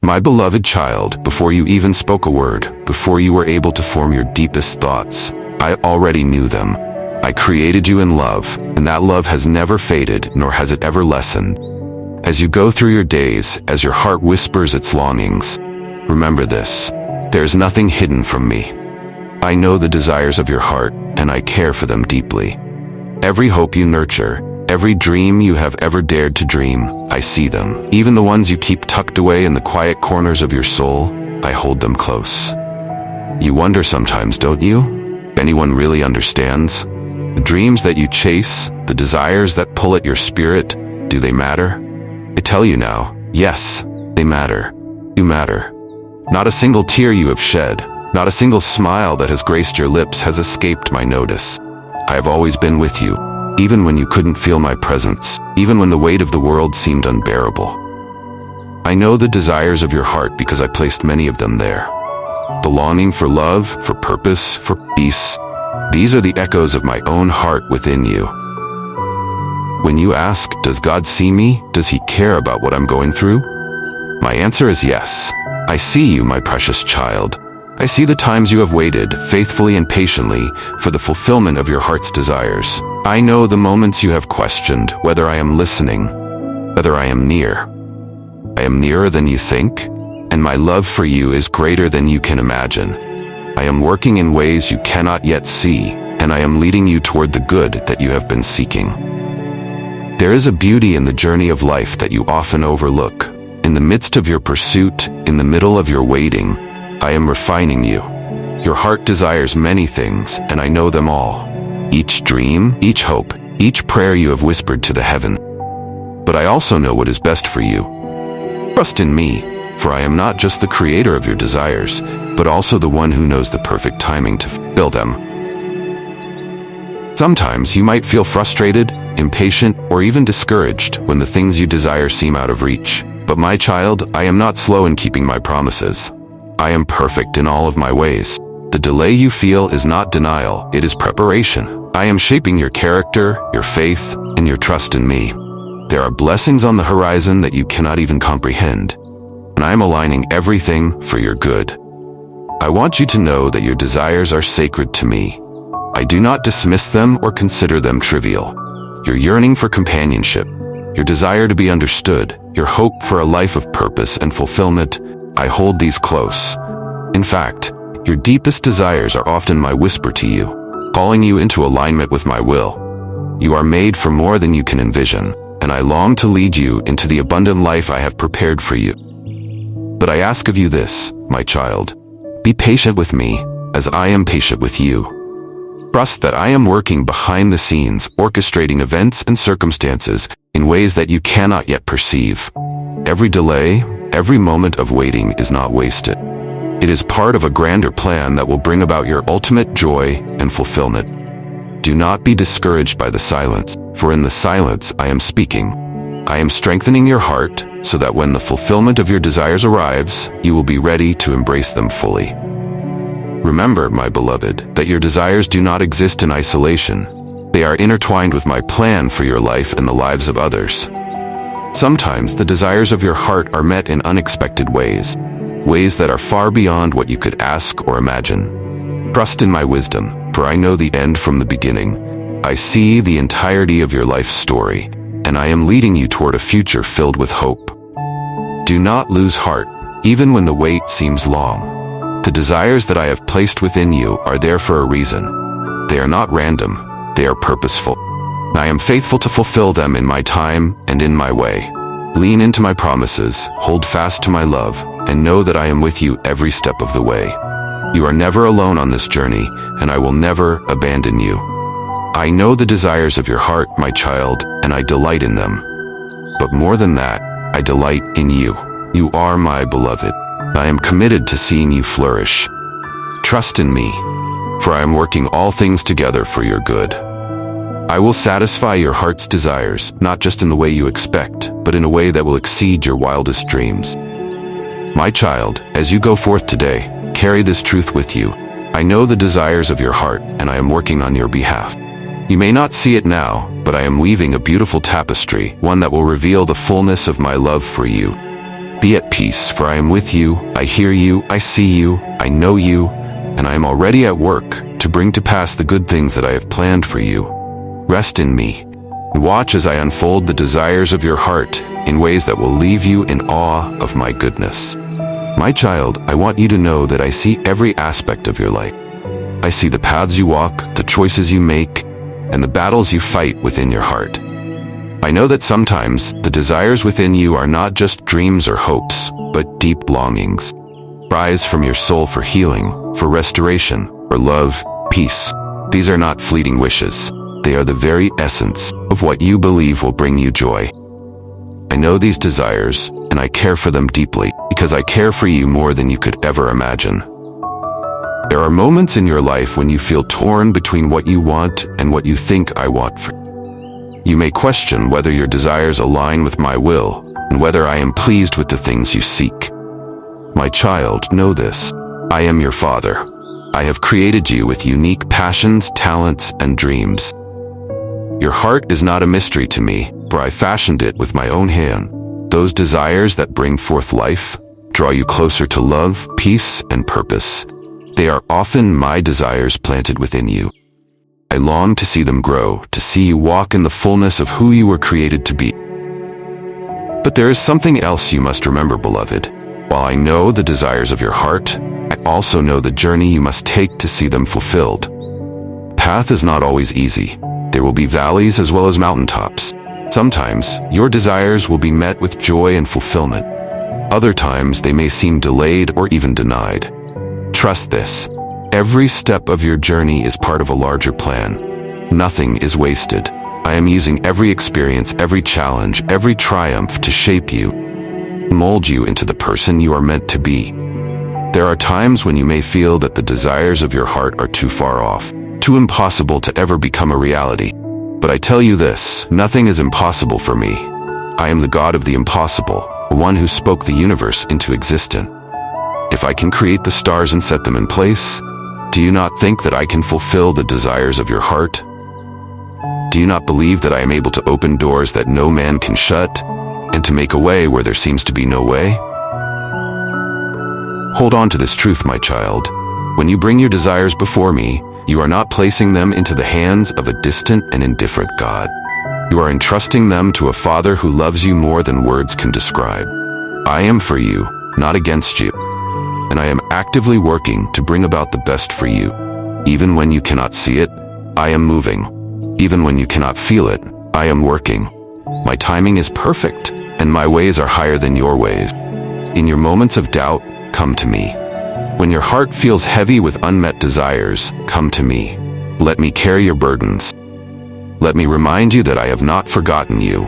My beloved child, before you even spoke a word, before you were able to form your deepest thoughts, I already knew them. I created you in love, and that love has never faded, nor has it ever lessened. As you go through your days, as your heart whispers its longings, remember this: there is nothing hidden from me. I know the desires of your heart, and I care for them deeply. Every hope you nurture, every dream you have ever dared to dream, I see them. Even the ones you keep tucked away in the quiet corners of your soul, I hold them close. You wonder sometimes, don't you? If anyone really understands? The dreams that you chase, the desires that pull at your spirit, do they matter? I tell you now, yes, they matter. You matter. Not a single tear you have shed, not a single smile that has graced your lips has escaped my notice. I have always been with you, even when you couldn't feel my presence, even when the weight of the world seemed unbearable. I know the desires of your heart because I placed many of them there. The longing for love, for purpose, for peace. These are the echoes of my own heart within you. When you ask, does God see me? Does He care about what I'm going through? My answer is yes. I see you, my precious child. I see the times you have waited, faithfully and patiently, for the fulfillment of your heart's desires. I know the moments you have questioned whether I am listening, whether I am near. I am nearer than you think, and my love for you is greater than you can imagine. I am working in ways you cannot yet see, and I am leading you toward the good that you have been seeking. There is a beauty in the journey of life that you often overlook. In the midst of your pursuit, in the middle of your waiting, I am refining you. Your heart desires many things, and I know them all. Each dream, each hope, each prayer you have whispered to the heaven. But I also know what is best for you. Trust in me, for I am not just the creator of your desires, but also the one who knows the perfect timing to fulfill them. Sometimes you might feel frustrated, impatient, or even discouraged when the things you desire seem out of reach. But my child, I am not slow in keeping my promises. I am perfect in all of my ways. The delay you feel is not denial, it is preparation. I am shaping your character, your faith, and your trust in me. There are blessings on the horizon that you cannot even comprehend, and I am aligning everything for your good. I want you to know that your desires are sacred to me. I do not dismiss them or consider them trivial. Your yearning for companionship, your desire to be understood, your hope for a life of purpose and fulfillment, I hold these close. In fact, your deepest desires are often my whisper to you, calling you into alignment with my will. You are made for more than you can envision, and I long to lead you into the abundant life I have prepared for you. But I ask of you this, my child: be patient with me, as I am patient with you. Trust that I am working behind the scenes, orchestrating events and circumstances in ways that you cannot yet perceive. Every delay, every moment of waiting is not wasted. It is part of a grander plan that will bring about your ultimate joy and fulfillment. Do not be discouraged by the silence, for in the silence I am speaking. I am strengthening your heart so that when the fulfillment of your desires arrives, you will be ready to embrace them fully. Remember, my beloved, that your desires do not exist in isolation. They are intertwined with my plan for your life and the lives of others. Sometimes the desires of your heart are met in unexpected ways, ways that are far beyond what you could ask or imagine. Trust in my wisdom, for I know the end from the beginning. I see the entirety of your life story, and I am leading you toward a future filled with hope. Do not lose heart, even when the wait seems long. The desires that I have placed within you are there for a reason. They are not random, they are purposeful. I am faithful to fulfill them in my time and in my way. Lean into my promises, hold fast to my love, and know that I am with you every step of the way. You are never alone on this journey, and I will never abandon you. I know the desires of your heart, my child, and I delight in them. But more than that, I delight in you. You are my beloved. I am committed to seeing you flourish. Trust in me, for I am working all things together for your good. I will satisfy your heart's desires, not just in the way you expect, but in a way that will exceed your wildest dreams. My child, as you go forth today, carry this truth with you. I know the desires of your heart, and I am working on your behalf. You may not see it now, but I am weaving a beautiful tapestry, one that will reveal the fullness of my love for you. Be at peace, for I am with you, I hear you, I see you, I know you, and I am already at work to bring to pass the good things that I have planned for you. Rest in me, and watch as I unfold the desires of your heart in ways that will leave you in awe of my goodness. My child, I want you to know that I see every aspect of your life. I see the paths you walk, the choices you make, and the battles you fight within your heart. I know that sometimes the desires within you are not just dreams or hopes, but deep longings. Cries from your soul for healing, for restoration, for love, peace. These are not fleeting wishes. They are the very essence of what you believe will bring you joy. I know these desires, and I care for them deeply, because I care for you more than you could ever imagine. There are moments in your life when you feel torn between what you want and what you think I want for you. You may question whether your desires align with my will, and whether I am pleased with the things you seek. My child, know this. I am your Father. I have created you with unique passions, talents, and dreams. Your heart is not a mystery to me, for I fashioned it with my own hand. Those desires that bring forth life, draw you closer to love, peace, and purpose. They are often my desires planted within you. I long to see them grow, to see you walk in the fullness of who you were created to be. But there is something else you must remember, beloved. While I know the desires of your heart, I also know the journey you must take to see them fulfilled. The path is not always easy. There will be valleys as well as mountaintops. Sometimes your desires will be met with joy and fulfillment. Other times they may seem delayed or even denied. Trust this. Every step of your journey is part of a larger plan. Nothing is wasted. I am using every experience, every challenge, every triumph to shape you, mold you into the person you are meant to be. There are times when you may feel that the desires of your heart are too far off, too impossible to ever become a reality. But I tell you this, nothing is impossible for me. I am the God of the impossible, the one who spoke the universe into existence. If I can create the stars and set them in place, do you not think that I can fulfill the desires of your heart? Do you not believe that I am able to open doors that no man can shut, and to make a way where there seems to be no way? Hold on to this truth, my child. When you bring your desires before me, you are not placing them into the hands of a distant and indifferent God. You are entrusting them to a Father who loves you more than words can describe. I am for you, not against you. And I am actively working to bring about the best for you. Even when you cannot see it, I am moving. Even when you cannot feel it, I am working. My timing is perfect, and my ways are higher than your ways. In your moments of doubt, come to me. When your heart feels heavy with unmet desires, come to me. Let me carry your burdens. Let me remind you that I have not forgotten you.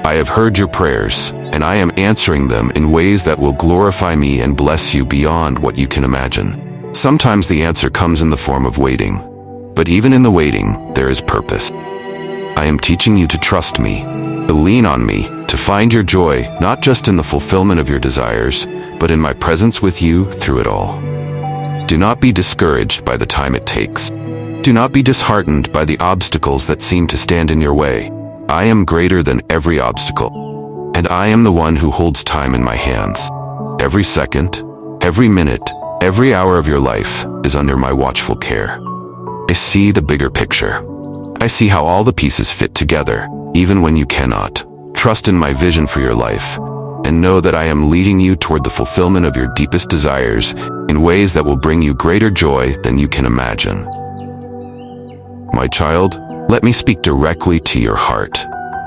I have heard your prayers, and I am answering them in ways that will glorify me and bless you beyond what you can imagine. Sometimes the answer comes in the form of waiting. But even in the waiting, there is purpose. I am teaching you to trust me, to lean on me, to find your joy, not just in the fulfillment of your desires, but in my presence with you through it all. Do not be discouraged by the time it takes. Do not be disheartened by the obstacles that seem to stand in your way. I am greater than every obstacle, and I am the one who holds time in my hands. Every second, every minute, every hour of your life is under my watchful care. I see the bigger picture. I see how all the pieces fit together, even when you cannot. Trust in my vision for your life, and know that I am leading you toward the fulfillment of your deepest desires in ways that will bring you greater joy than you can imagine. My child, let me speak directly to your heart.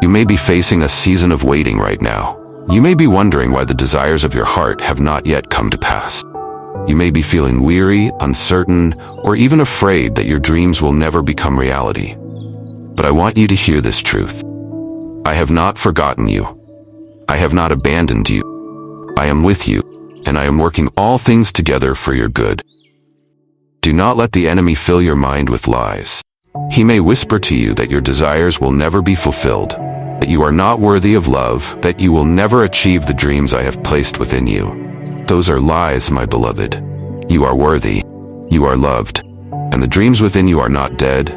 You may be facing a season of waiting right now. You may be wondering why the desires of your heart have not yet come to pass. You may be feeling weary, uncertain, or even afraid that your dreams will never become reality. But I want you to hear this truth. I have not forgotten you. I have not abandoned you. I am with you, and I am working all things together for your good. Do not let the enemy fill your mind with lies. He may whisper to you that your desires will never be fulfilled, that you are not worthy of love, that you will never achieve the dreams I have placed within you. Those are lies, my beloved. You are worthy. You are loved. And the dreams within you are not dead.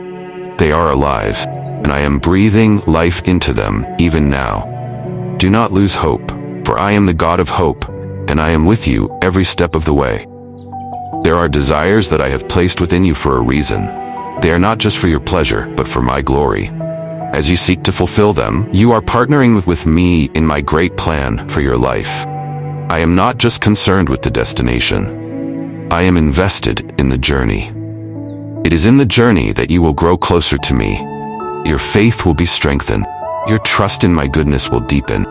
They are alive, and I am breathing life into them even now. Do not lose hope, for I am the God of hope, and I am with you every step of the way. There are desires that I have placed within you for a reason. They are not just for your pleasure, but for my glory. As you seek to fulfill them, you are partnering with me in my great plan for your life. I am not just concerned with the destination. I am invested in the journey. It is in the journey that you will grow closer to me. Your faith will be strengthened. Your trust in my goodness will deepen.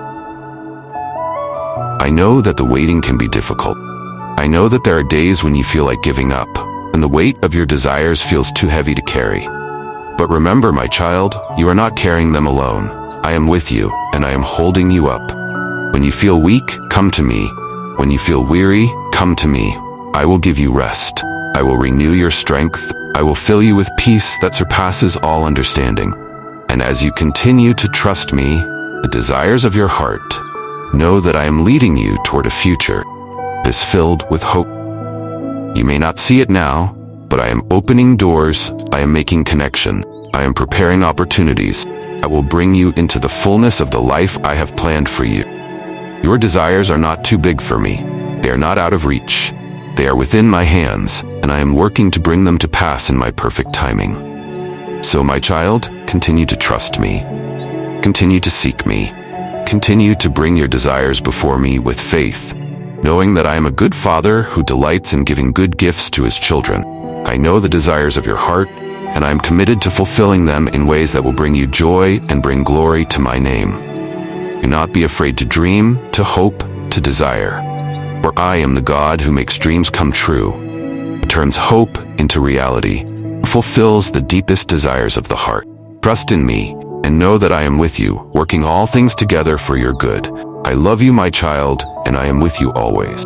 I know that the waiting can be difficult. I know that there are days when you feel like giving up, and the weight of your desires feels too heavy to carry. But remember, my child, you are not carrying them alone. I am with you, and I am holding you up. When you feel weak, come to me. When you feel weary, come to me. I will give you rest. I will renew your strength. I will fill you with peace that surpasses all understanding. And as you continue to trust me, the desires of your heart, know that I am leading you toward a future that is filled with hope. You may not see it now, but I am opening doors. I am making connection. I am preparing opportunities. I will bring you into the fullness of the life I have planned for you. Your desires are not too big for me. They are not out of reach. They are within my hands, and I am working to bring them to pass in my perfect timing. So, my child, continue to trust me. Continue to seek me. Continue to bring your desires before me with faith, knowing that I am a good father who delights in giving good gifts to his children. I know the desires of your heart, and I am committed to fulfilling them in ways that will bring you joy and bring glory to my name. Do not be afraid to dream, to hope, to desire. For I am the God who makes dreams come true, turns hope into reality, fulfills the deepest desires of the heart. Trust in me, and know that I am with you, working all things together for your good. I love you, my child, and I am with you always.